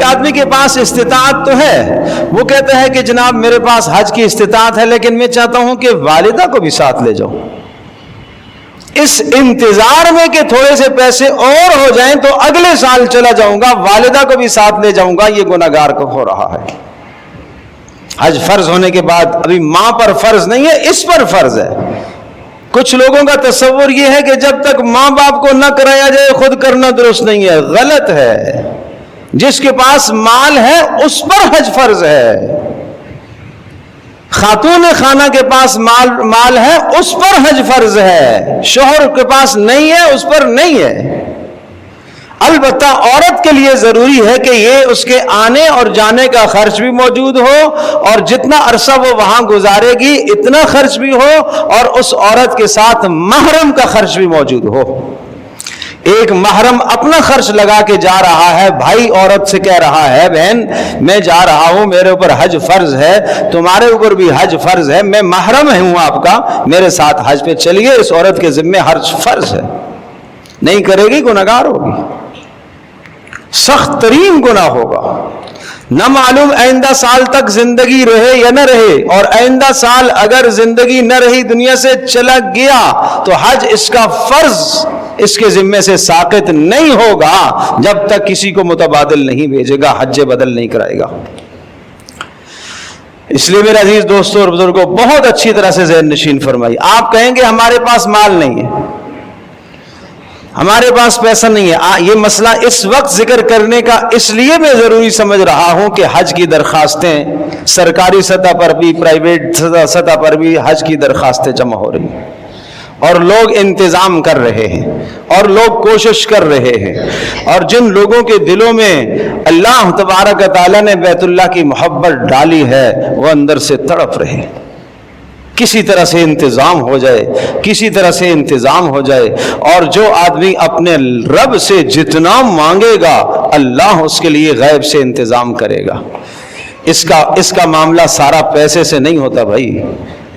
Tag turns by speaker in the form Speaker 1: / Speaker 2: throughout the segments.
Speaker 1: آدمی کے پاس استطاعت تو ہے، وہ کہتا ہے کہ جناب میرے پاس حج کی استطاعت ہے، لیکن میں چاہتا ہوں کہ والدہ کو بھی ساتھ لے جاؤں، اس انتظار میں کہ تھوڑے سے پیسے اور ہو جائیں تو اگلے سال چلا جاؤں گا، والدہ کو بھی ساتھ لے جاؤں گا، یہ گناہگار کو ہو رہا ہے۔ حج فرض ہونے کے بعد ابھی ماں پر فرض نہیں ہے، اس پر فرض ہے۔ کچھ لوگوں کا تصور یہ ہے کہ جب تک ماں باپ کو نہ کرایا جائے خود کرنا درست نہیں ہے، غلط ہے۔ جس کے پاس مال ہے اس پر حج فرض ہے، خاتون خانہ کے پاس مال ہے اس پر حج فرض ہے، شوہر کے پاس نہیں ہے اس پر نہیں ہے۔ البتہ عورت کے لیے ضروری ہے کہ یہ اس کے آنے اور جانے کا خرچ بھی موجود ہو، اور جتنا عرصہ وہ وہاں گزارے گی اتنا خرچ بھی ہو، اور اس عورت کے ساتھ محرم کا خرچ بھی موجود ہو۔ ایک محرم اپنا خرچ لگا کے جا رہا ہے، بھائی عورت سے کہہ رہا ہے بہن میں جا رہا ہوں، میرے اوپر حج فرض ہے، تمہارے اوپر بھی حج فرض ہے، میں محرم ہوں آپ کا، میرے ساتھ حج پہ چلیے، اس عورت کے ذمہ حج فرض ہے، نہیں کرے گی گناہگار ہوگی، سخت ترین گناہ ہوگا۔ نہ معلوم آئندہ سال تک زندگی رہے یا نہ رہے، اور آئندہ سال اگر زندگی نہ رہی دنیا سے چلا گیا تو حج اس کا فرض اس کے ذمے سے ساقط نہیں ہوگا جب تک کسی کو متبادل نہیں بھیجے گا، حج بدل نہیں کرائے گا۔ اس لیے میرے عزیز دوستوں اور بزرگوں، بہت اچھی طرح سے ذہن نشین فرمائی۔ آپ کہیں گے ہمارے پاس مال نہیں ہے، ہمارے پاس پیسہ نہیں ہے، یہ مسئلہ اس وقت ذکر کرنے کا اس لیے میں ضروری سمجھ رہا ہوں کہ حج کی درخواستیں سرکاری سطح پر بھی پرائیویٹ سطح پر بھی حج کی درخواستیں جمع ہو رہی ہیں، اور لوگ انتظام کر رہے ہیں، اور لوگ کوشش کر رہے ہیں، اور جن لوگوں کے دلوں میں اللہ تبارک و تعالیٰ نے بیت اللہ کی محبت ڈالی ہے وہ اندر سے تڑپ رہے ہیں۔ کسی طرح سے انتظام ہو جائے، کسی طرح سے انتظام ہو جائے، اور جو آدمی اپنے رب سے جتنا مانگے گا اللہ اس کے لیے غیب سے انتظام کرے گا۔ اس کا معاملہ سارا پیسے سے نہیں ہوتا بھائی،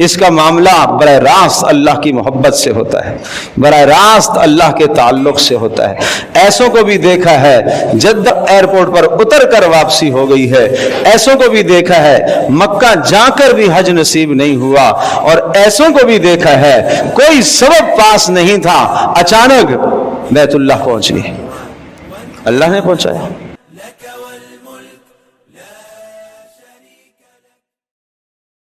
Speaker 1: اس کا معاملہ براہ راست اللہ کی محبت سے ہوتا ہے، براہ راست اللہ کے تعلق سے ہوتا ہے۔ ایسوں کو بھی دیکھا ہے جدہ ایئرپورٹ پر اتر کر واپسی ہو گئی ہے، ایسوں کو بھی دیکھا ہے مکہ جا کر بھی حج نصیب نہیں ہوا، اور ایسوں کو بھی دیکھا ہے کوئی سبب پاس نہیں تھا، اچانک بیت اللہ پہنچ گئے، اللہ نے پہنچایا۔